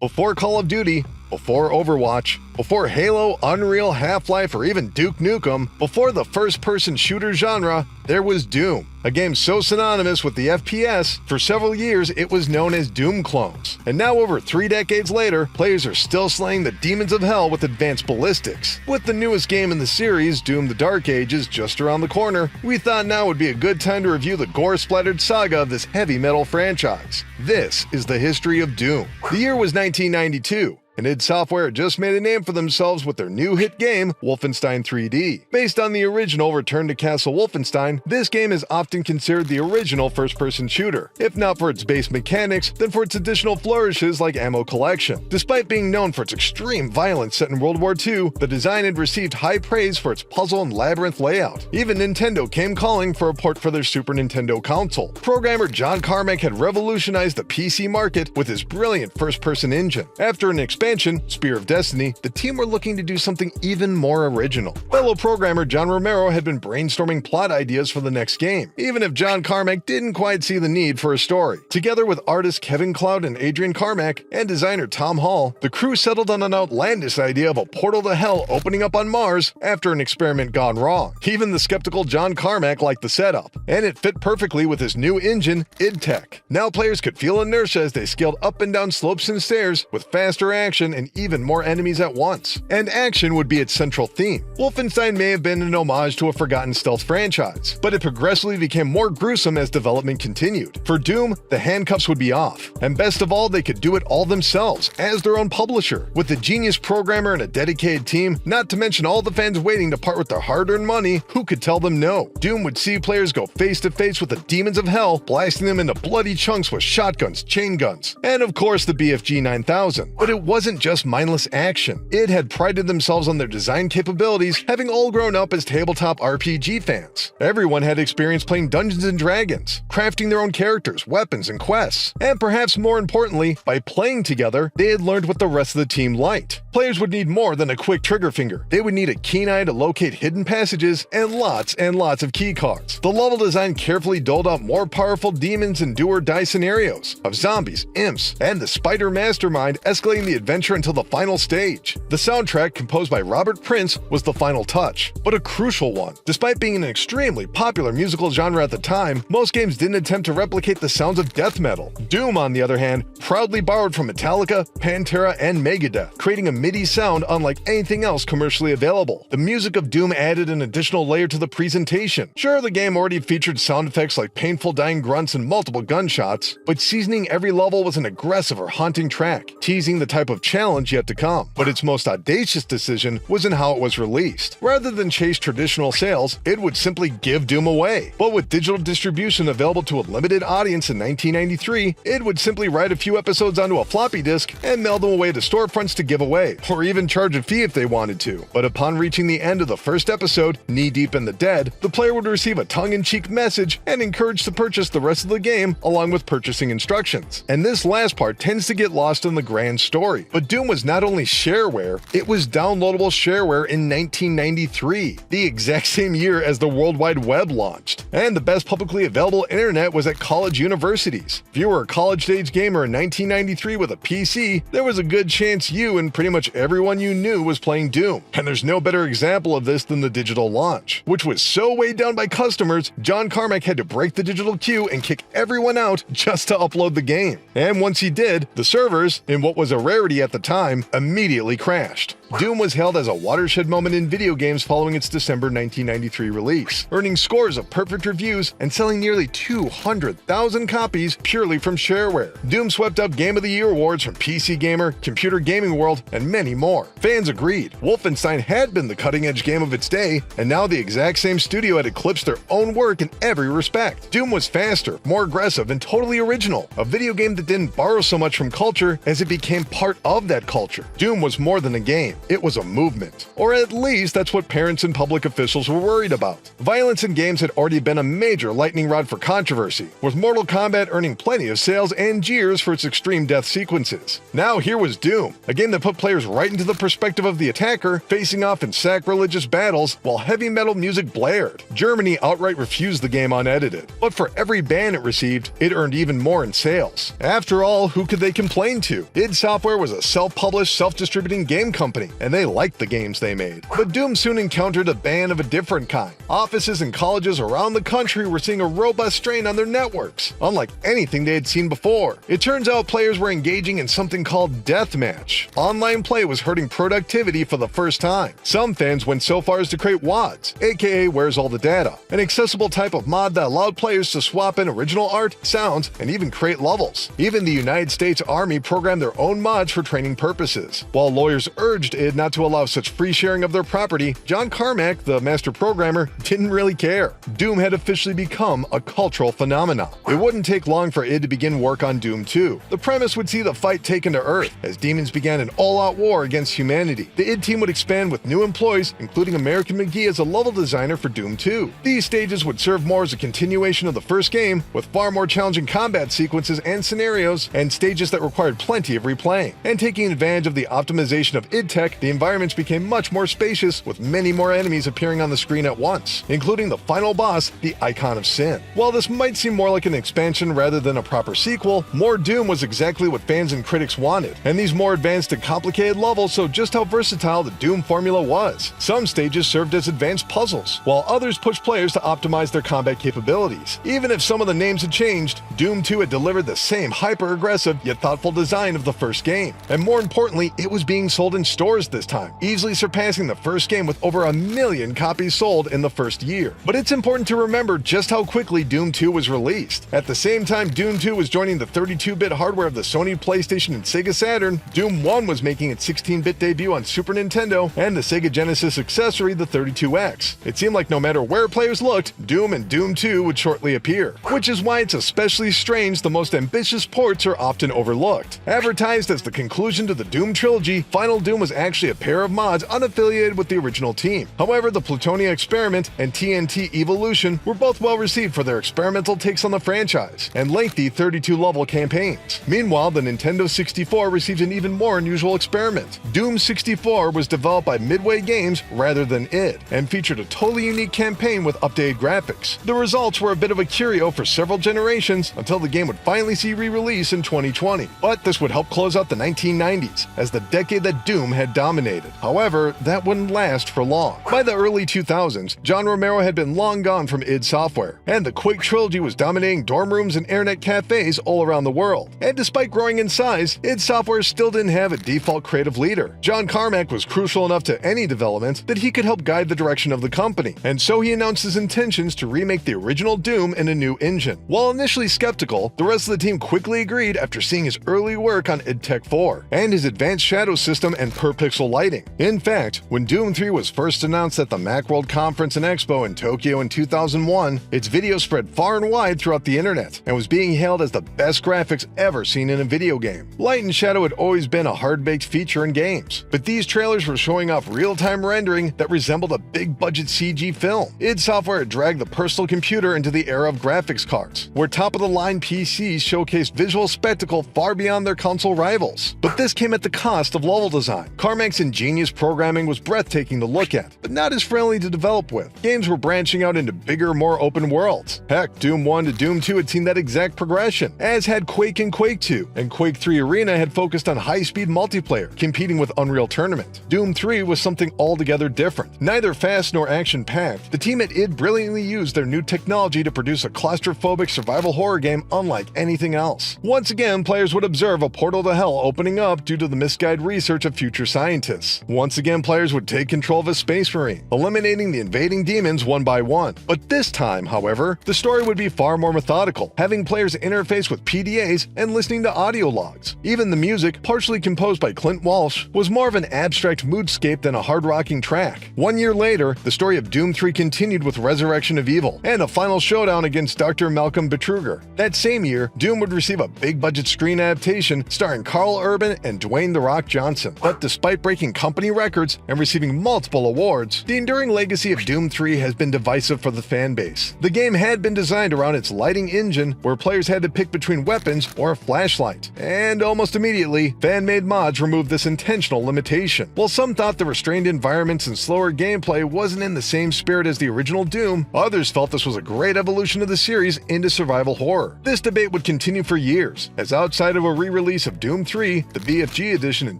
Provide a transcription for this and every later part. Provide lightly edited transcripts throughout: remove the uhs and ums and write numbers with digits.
Before Call of Duty, before Overwatch, before Halo, Unreal, Half-Life, or even Duke Nukem, before the first-person shooter genre, there was Doom, a game so synonymous with the FPS, for several years it was known as Doom clones. And now over 3 decades later, players are still slaying the demons of hell with advanced ballistics. With the newest game in the series, Doom the Dark Ages, just around the corner, we thought now would be a good time to review the gore-splattered saga of this heavy metal franchise. This is the history of Doom. The year was 1992. And id Software had just made a name for themselves with their new hit game, Wolfenstein 3D. Based on the original Return to Castle Wolfenstein, this game is often considered the original first-person shooter, if not for its base mechanics, then for its additional flourishes like ammo collection. Despite being known for its extreme violence set in World War II, the design had received high praise for its puzzle and labyrinth layout. Even Nintendo came calling for a port for their Super Nintendo console. Programmer John Carmack had revolutionized the PC market with his brilliant first-person engine. After an expansion, Spear of Destiny, the team were looking to do something even more original. Fellow programmer John Romero had been brainstorming plot ideas for the next game, even if John Carmack didn't quite see the need for a story. Together with artists Kevin Cloud and Adrian Carmack and designer Tom Hall, the crew settled on an outlandish idea of a portal to hell opening up on Mars after an experiment gone wrong. Even the skeptical John Carmack liked the setup, and it fit perfectly with his new engine, id Tech. Now players could feel inertia as they scaled up and down slopes and stairs with faster action and even more enemies at once. And action would be its central theme. Wolfenstein may have been an homage to a forgotten stealth franchise, but it progressively became more gruesome as development continued. For Doom, the handcuffs would be off, and best of all, they could do it all themselves, as their own publisher. With a genius programmer and a dedicated team, not to mention all the fans waiting to part with their hard-earned money, who could tell them no? Doom would see players go face-to-face with the demons of hell, blasting them into bloody chunks with shotguns, chain guns, and of course the BFG 9000. But it wasn't just mindless action. It had prided themselves on their design capabilities, having all grown up as tabletop RPG fans. Everyone had experience playing Dungeons & Dragons, crafting their own characters, weapons, and quests. And perhaps more importantly, by playing together, they had learned what the rest of the team liked. Players would need more than a quick trigger finger. They would need a keen eye to locate hidden passages and lots of key cards. The level design carefully doled out more powerful demons and do-or-die scenarios of zombies, imps, and the spider mastermind escalating the adventure until the final stage. The soundtrack, composed by Robert Prince, was the final touch, but a crucial one. Despite being an extremely popular musical genre at the time, most games didn't attempt to replicate the sounds of death metal. Doom, on the other hand, proudly borrowed from Metallica, Pantera, and Megadeth, creating a MIDI sound unlike anything else commercially available. The music of Doom added an additional layer to the presentation. Sure, the game already featured sound effects like painful dying grunts and multiple gunshots, but seasoning every level was an aggressive or haunting track, teasing the type of challenge yet to come. But its most audacious decision was in how it was released. Rather than chase traditional sales, it would simply give Doom away. But with digital distribution available to a limited audience in 1993, it would simply write a few episodes onto a floppy disk and mail them away to storefronts to give away, or even charge a fee if they wanted to. But upon reaching the end of the first episode, knee-deep in the dead, the player would receive a tongue-in-cheek message and encouraged to purchase the rest of the game along with purchasing instructions. And this last part tends to get lost in the grand story. But Doom was not only shareware, it was downloadable shareware in 1993, the exact same year as the World Wide Web launched. And the best publicly available internet was at college universities. If you were a college-age gamer in 1993 with a PC, there was a good chance you and pretty much everyone you knew was playing Doom. And there's no better example of this than the digital launch, which was so weighed down by customers, John Carmack had to break the digital queue and kick everyone out just to upload the game. And once he did, the servers, in what was a rarity at the time, immediately crashed. Doom was hailed as a watershed moment in video games following its December 1993 release, earning scores of perfect reviews and selling nearly 200,000 copies purely from shareware. Doom swept up Game of the Year awards from PC Gamer, Computer Gaming World, and many more. Fans agreed. Wolfenstein had been the cutting-edge game of its day, and now the exact same studio had eclipsed their own work in every respect. Doom was faster, more aggressive, and totally original, a video game that didn't borrow so much from culture as it became part of that culture. Doom was more than a game, it was a movement. Or at least that's what parents and public officials were worried about. Violence in games had already been a major lightning rod for controversy, with Mortal Kombat earning plenty of sales and jeers for its extreme death sequences. Now here was Doom, a game that put players right into the perspective of the attacker, facing off in sacrilegious battles while heavy metal music blared. Germany outright refused the game unedited, but for every ban it received, it earned even more in sales. After all, who could they complain to? id Software was a self-published, self-distributing game company, and they liked the games they made. But Doom soon encountered a ban of a different kind. Offices and colleges around the country were seeing a robust strain on their networks, unlike anything they had seen before. It turns out players were engaging in something called deathmatch. Online play was hurting productivity for the first time. Some fans went so far as to create WADs, aka Where's All the Data, an accessible type of mod that allowed players to swap in original art, sounds, and even create levels. Even the United States Army programmed their own mods for training purposes. While lawyers urged id not to allow such free sharing of their property, John Carmack, the master programmer, didn't really care. Doom had officially become a cultural phenomenon. It wouldn't take long for id to begin work on Doom 2. The premise would see the fight taken to Earth, as demons began an all-out war against humanity. The id team would expand with new employees, including American McGee as a level designer for Doom 2. These stages would serve more as a continuation of the first game, with far more challenging combat sequences and scenarios, and stages that required plenty of replaying. And taking advantage of the optimization of id Tech, the environments became much more spacious, with many more enemies appearing on the screen at once, including the final boss, the Icon of Sin. While this might seem more like an expansion rather than a proper sequel, more Doom was exactly what fans and critics wanted, and these more advanced and complicated levels showed just how versatile the Doom formula was. Some stages served as advanced puzzles, while others pushed players to optimize their combat capabilities. Even if some of the names had changed, Doom 2 had delivered the same hyper-aggressive yet thoughtful design of the first game. And more importantly, it was being sold in stores this time, easily surpassing the first game with over 1 million copies sold in the first year. But it's important to remember just how quickly Doom 2 was released. At the same time Doom 2 was joining the 32-bit hardware of the Sony PlayStation and Sega Saturn, Doom 1 was making its 16-bit debut on Super Nintendo and the Sega Genesis accessory, the 32X. It seemed like no matter where players looked, Doom and Doom 2 would shortly appear, which is why it's especially strange the most ambitious ports are often overlooked. Advertised as the conclusion to the Doom trilogy, Final Doom was actually a pair of mods unaffiliated with the original team. However, the Plutonia Experiment and TNT Evolution were both well received for their experimental takes on the franchise and lengthy 32-level campaigns. Meanwhile, the Nintendo 64 received an even more unusual experiment. Doom 64 was developed by Midway Games rather than id, and featured a totally unique campaign with updated graphics. The results were a bit of a curio for several generations until the game would finally see re-release in 2020. But this would help close out the 1990s, as the decade that Doom had dominated. However, that wouldn't last for long. By the early 2000s, John Romero had been long gone from id Software, and the Quake trilogy was dominating dorm rooms and internet cafes all around the world. And despite growing in size, id Software still didn't have a default creative leader. John Carmack was crucial enough to any development that he could help guide the direction of the company, and so he announced his intentions to remake the original Doom in a new engine. While initially skeptical, the rest of the team quickly agreed after seeing his early work on id Tech 4 and his advanced shadow system and per-pixel lighting. In fact, when Doom 3 was first announced at the Macworld Conference and Expo in Tokyo in 2001, its video spread far and wide throughout the internet and was being hailed as the best graphics ever seen in a video game. Light and shadow had always been a hard-baked feature in games, but these trailers were showing off real-time rendering that resembled a big-budget CG film. id Software had dragged the personal computer into the era of graphics cards, where top-of-the-line PCs showcased visual spectacle far beyond their console rivals. But this came at the cost of level design. Carmack's ingenious programming was breathtaking to look at, but not as friendly to develop with. Games were branching out into bigger, more open worlds. Heck, Doom 1 to Doom 2 had seen that exact progression, as had Quake and Quake 2, and Quake 3 Arena had focused on high-speed multiplayer, competing with Unreal Tournament. Doom 3 was something altogether different. Neither fast nor action-packed, the team at id brilliantly used their new technology to produce a claustrophobic survival horror game unlike anything else. Once again, players would observe a portal to hell opening up due to the misguided research of future scientists. Once again, players would take control of a space marine, eliminating the invading demons one by one. But this time, however, the story would be far more methodical, having players interface with PDAs and listening to audio logs. Even the music, partially composed by Clint Walsh, was more of an abstract moodscape than a hard-rocking track. 1 year later, the story of Doom 3 continued with Resurrection of Evil and a final showdown against Dr. Malcolm Betruger. That same year, Doom would receive a big-budget screen adaptation starring Carl Urban and Dwayne "The Rock" Johnson. But despite breaking company records and receiving multiple awards, the enduring legacy of Doom 3 has been divisive for the fan base. The game had been designed around its lighting engine, where players had to pick between weapons or a flashlight. And almost immediately, fan-made mods removed this intentional limitation. While some thought the restrained environments and slower gameplay wasn't in the same spirit as the original Doom, others felt this was a great evolution of the series into survival horror. This debate would continue for years, as outside of a re-release of Doom 3, the BFG edition in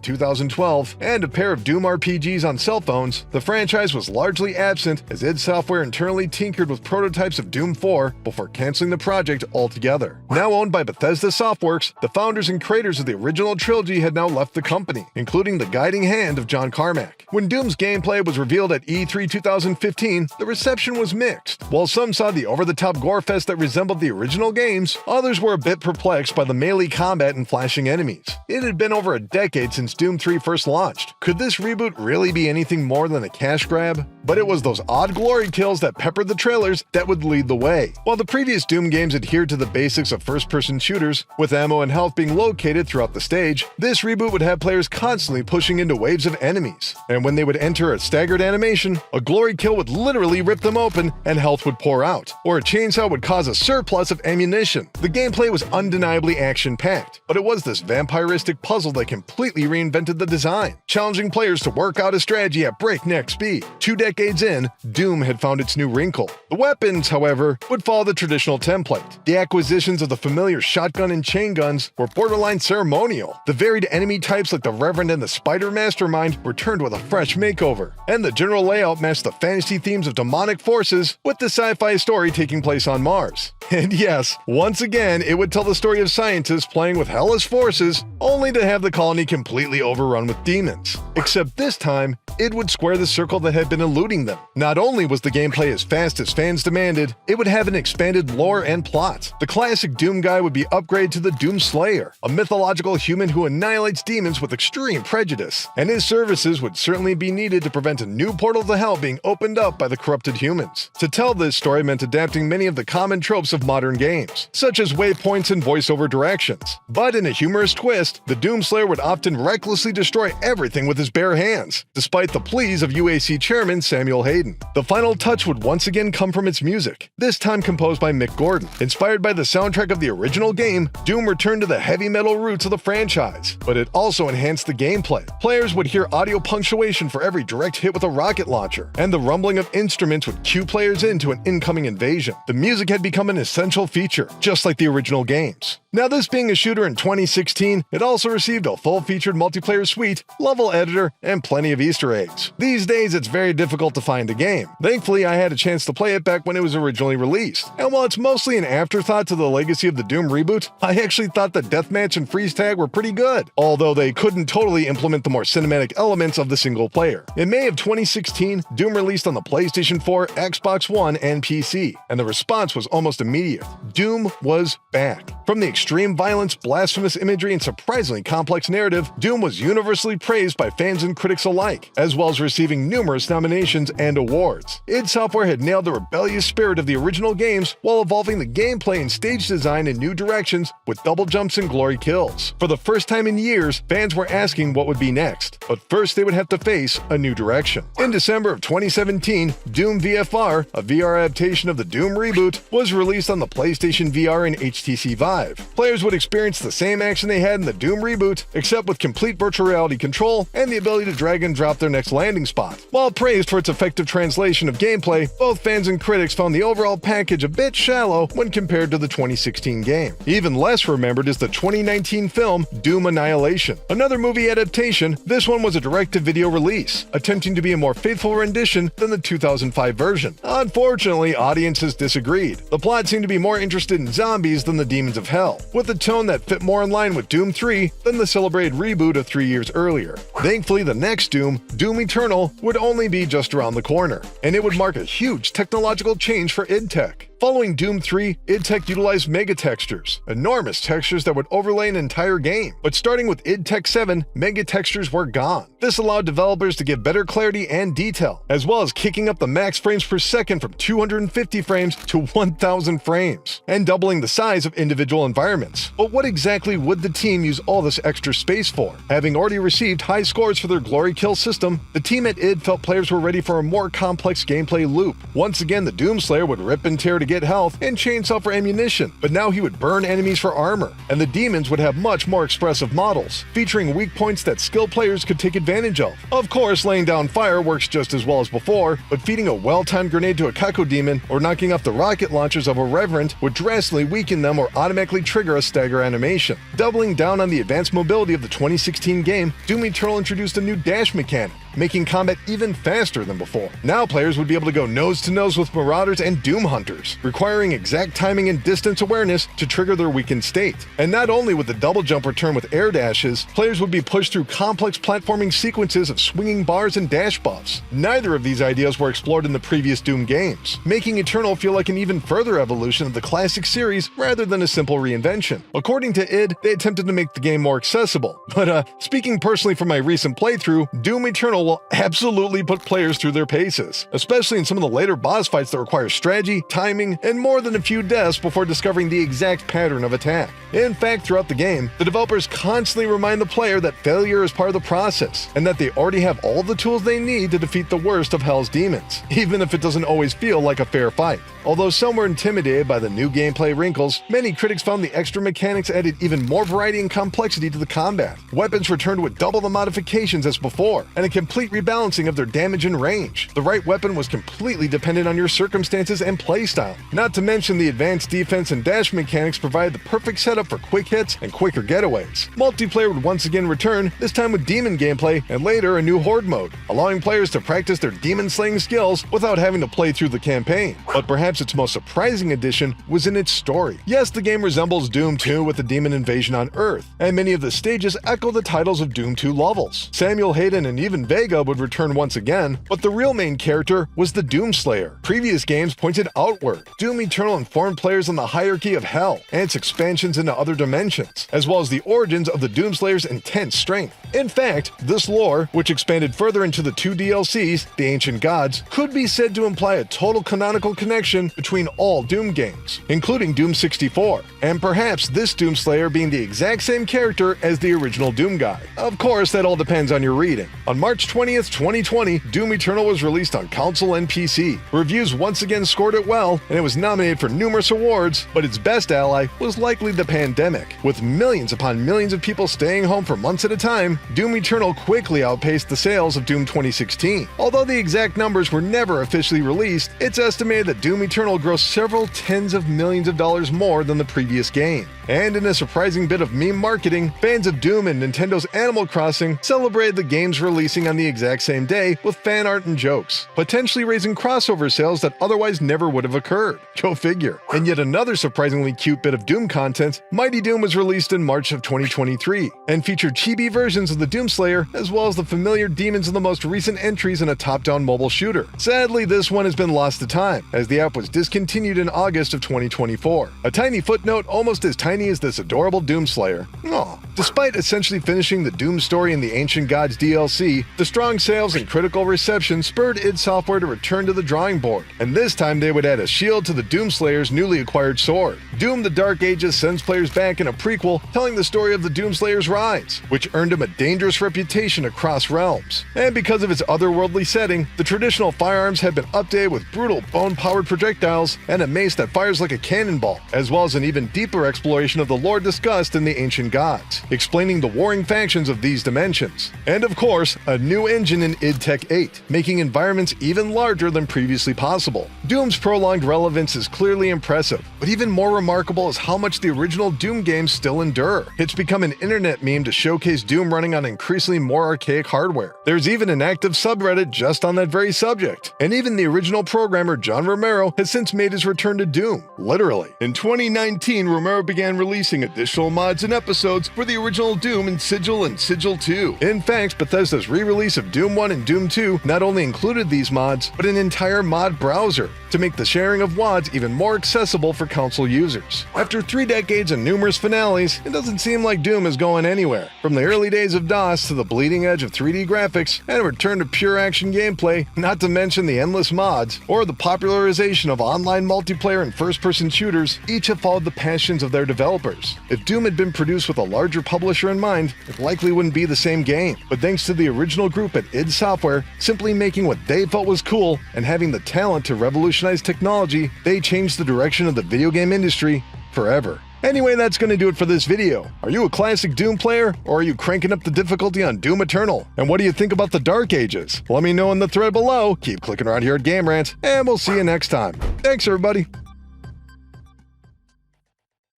2012, and a pair of Doom RPGs on cell phones, the franchise was largely absent as id Software internally tinkered with prototypes of Doom 4 before canceling the project altogether. Now owned by Bethesda Softworks, the founders and creators of the original trilogy had now left the company, including the guiding hand of John Carmack. When Doom's gameplay was revealed at E3 2015, the reception was mixed. While some saw the over-the-top gore fest that resembled the original games, others were a bit perplexed by the melee combat and flashing enemies. It had been over a decade since Doom 3 first launched. Could this reboot really be anything more than a cash grab? But it was those odd glory kills that peppered the trailers that would lead the way. While the previous Doom games adhered to the basics of first-person shooters, with ammo and health being located throughout the stage, this reboot would have players constantly pushing into waves of enemies. And when they would enter a staggered animation, a glory kill would literally rip them open and health would pour out, or a chainsaw would cause a surplus of ammunition. The gameplay was undeniably action-packed, but it was this vampiristic puzzle that completely reinvented the design, challenging players to work out a strategy at breakneck speed. 2 decades in, Doom had found its new wrinkle. The weapons, however, would follow the traditional template. The acquisitions of the familiar shotgun and chain guns were borderline ceremonial. The varied enemy types like the Reverend and the Spider Mastermind returned with a fresh makeover, and the general layout matched the fantasy themes of demonic forces with the sci-fi story taking place on Mars. And yes, once again, it would tell the story of scientists playing with hellish forces, only to have the colony completely overrun with demons. Except this time, it would square the circle that had been eluding them. Not only was the gameplay as fast as fans demanded, it would have an expanded lore and plot. The classic Doom guy would be upgraded to the Doom Slayer, a mythological human who annihilates demons with extreme prejudice, and his services would certainly be needed to prevent a new portal to hell being opened up by the corrupted humans. To tell this story meant adapting many of the common tropes of modern games, such as waypoints and voiceover directions. But in a humorous twist, the Doom Slayer would often recklessly destroy everything with his bare hands, despite the pleas of UAC chairman Samuel Hayden. The final touch would once again come from its music, this time composed by Mick Gordon. Inspired by the soundtrack of the original game, Doom returned to the heavy metal roots of the franchise, but it also enhanced the gameplay. Players would hear audio punctuation for every direct hit with a rocket launcher, and the rumbling of instruments would cue players into an incoming invasion. The music had become an essential feature, just like the original games. Now, this being a shooter in 2016, it also received a full-featured multiplayer suite, level editor, and plenty of Easter eggs. These days, it's very difficult to find a game. Thankfully, I had a chance to play it back when it was originally released. And while it's mostly an afterthought to the legacy of the Doom reboot, I actually thought that Deathmatch and Freeze Tag were pretty good, although they couldn't totally implement the more cinematic elements of the single player. In May of 2016, Doom released on the PlayStation 4, Xbox One, and PC, and the response was almost immediate. Doom was back. From the extreme violence, blasphemous imagery, and surprisingly complex narrative, Doom was universally praised by fans and critics alike, as well as receiving numerous nominations and awards. id Software had nailed the rebellious spirit of the original games while evolving the gameplay and stage design in new directions with double jumps and glory kills. For the first time in years, fans were asking what would be next, but first they would have to face a new direction. In December of 2017, Doom VFR, a VR adaptation of the Doom reboot, was released on the PlayStation VR and HTC Vive. Players would experience the same action they had in the Doom reboot, except with complete virtual reality control and the ability to drag and drop their next landing spot. While praised for its effective translation of gameplay, both fans and critics found the overall package a bit shallow when compared to the 2016 game. Even less remembered is the 2019 film Doom Annihilation. Another movie adaptation, this one was a direct-to-video release, attempting to be a more faithful rendition than the 2005 version. Unfortunately, audiences disagreed. The plot seemed to be more interested in zombies than the demons of hell, with a tone that fit more in line with Doom 3 than the celebrated reboot of 3 years earlier. Thankfully, the next Doom, Doom Eternal, would only be just around the corner, and it would mark a huge technological change for id Tech. Following Doom 3, id Tech utilized mega textures, enormous textures that would overlay an entire game. But starting with id Tech 7, mega textures were gone. This allowed developers to give better clarity and detail, as well as kicking up the max frames per second from 250 frames to 1000 frames, and doubling the size of individual environments. But what exactly would the team use all this extra space for? Having already received high scores for their Glory Kill system, the team at id felt players were ready for a more complex gameplay loop. Once again, the Doomslayer would rip and tear to get health and chainsaw for ammunition, but now he would burn enemies for armor, and the demons would have much more expressive models, featuring weak points that skilled players could take advantage of. Of course, laying down fire works just as well as before, but feeding a well-timed grenade to a Kako demon or knocking off the rocket launchers of a Reverend would drastically weaken them or automatically trigger a stagger animation. Doubling down on the advanced mobility of the 2016 game, Doom Eternal introduced a new dash mechanic, making combat even faster than before. Now players would be able to go nose-to-nose with Marauders and Doom Hunters, requiring exact timing and distance awareness to trigger their weakened state. And not only would the double jump return with air dashes, players would be pushed through complex platforming sequences of swinging bars and dash buffs. Neither of these ideas were explored in the previous Doom games, making Eternal feel like an even further evolution of the classic series rather than a simple reinvention. According to id, they attempted to make the game more accessible, but speaking personally from my recent playthrough, Doom Eternal will absolutely put players through their paces, especially in some of the later boss fights that require strategy, timing, and more than a few deaths before discovering the exact pattern of attack. In fact, throughout the game, the developers constantly remind the player that failure is part of the process, and that they already have all the tools they need to defeat the worst of Hell's demons, even if it doesn't always feel like a fair fight. Although some were intimidated by the new gameplay wrinkles, many critics found the extra mechanics added even more variety and complexity to the combat. Weapons returned with double the modifications as before, and a complete rebalancing of their damage and range. The right weapon was completely dependent on your circumstances and playstyle. Not to mention the advanced defense and dash mechanics provided the perfect setup for quick hits and quicker getaways. Multiplayer would once again return, this time with demon gameplay and later a new horde mode, allowing players to practice their demon slaying skills without having to play through the campaign. But perhaps its most surprising addition was in its story. Yes, the game resembles Doom 2 with the demon invasion on Earth, and many of the stages echo the titles of Doom 2 levels. Samuel Hayden and even Vega would return once again, but the real main character was the Doomslayer. Previous games pointed outward. Doom Eternal informed players on the hierarchy of Hell and its expansions into other dimensions, as well as the origins of the Doomslayer's intense strength. In fact, this lore, which expanded further into the two DLCs, the Ancient Gods, could be said to imply a total canonical connection between all Doom games, including Doom 64, and perhaps this Doomslayer being the exact same character as the original Doom guy. Of course, that all depends on your reading. On March 20th, 2020, Doom Eternal was released on console and PC. Reviews once again scored it well, and it was nominated for numerous awards, but its best ally was likely the pandemic. With millions upon millions of people staying home for months at a time, Doom Eternal quickly outpaced the sales of Doom 2016. Although the exact numbers were never officially released, it's estimated that Doom Eternal grossed several tens of millions of dollars more than the previous game. And in a surprising bit of meme marketing, fans of Doom and Nintendo's Animal Crossing celebrated the game's releasing on the exact same day with fan art and jokes, potentially raising crossover sales that otherwise never would have occurred. Go figure. And yet another surprisingly cute bit of Doom content, Mighty Doom was released in March of 2023, and featured chibi versions of the Doomslayer as well as the familiar demons of the most recent entries in a top-down mobile shooter. Sadly, this one has been lost to time, as the app was discontinued in August of 2024. A tiny footnote almost as tiny as this adorable Doomslayer. Aww. Despite essentially finishing the Doom story in the Ancient Gods DLC, the strong sales and critical reception spurred id Software to return to the drawing board, and this time they would add a shield to the Doomslayer's newly acquired sword. Doom the Dark Ages sends players back in a prequel telling the story of the Doomslayer's rise, which earned him a dangerous reputation across realms. And because of its otherworldly setting, the traditional firearms have been updated with brutal bone-powered projectiles and a mace that fires like a cannonball, as well as an even deeper exploration of the lore discussed in the Ancient Gods, explaining the warring factions of these dimensions. And of course, a new engine in id Tech 8, making environments even larger than previously possible. Doom's prolonged relevance is clearly impressive, but even more remarkable is how much the original Doom games still endure. It's become an internet meme to showcase Doom running on increasingly more archaic hardware. There's even an active subreddit just on that very subject. And even the original programmer John Romero has since made his return to Doom, literally. In 2019, Romero began began releasing additional mods and episodes for the original Doom and Sigil 2. In fact, Bethesda's re-release of Doom 1 and Doom 2 not only included these mods, but an entire mod browser to make the sharing of WADs even more accessible for console users. After 3 decades and numerous finales, it doesn't seem like Doom is going anywhere. From the early days of DOS to the bleeding edge of 3D graphics and a return to pure action gameplay, not to mention the endless mods, or the popularization of online multiplayer and first-person shooters, each have followed the passions of their developers. If Doom had been produced with a larger publisher in mind, it likely wouldn't be the same game. But thanks to the original group at id Software simply making what they felt was cool and having the talent to revolutionize technology, they changed the direction of the video game industry forever. Anyway, that's going to do it for this video. Are you a classic Doom player, or are you cranking up the difficulty on Doom Eternal? And what do you think about the Dark Ages? Let me know in the thread below, keep clicking around here at Game Rant, and we'll see you next time. Thanks everybody!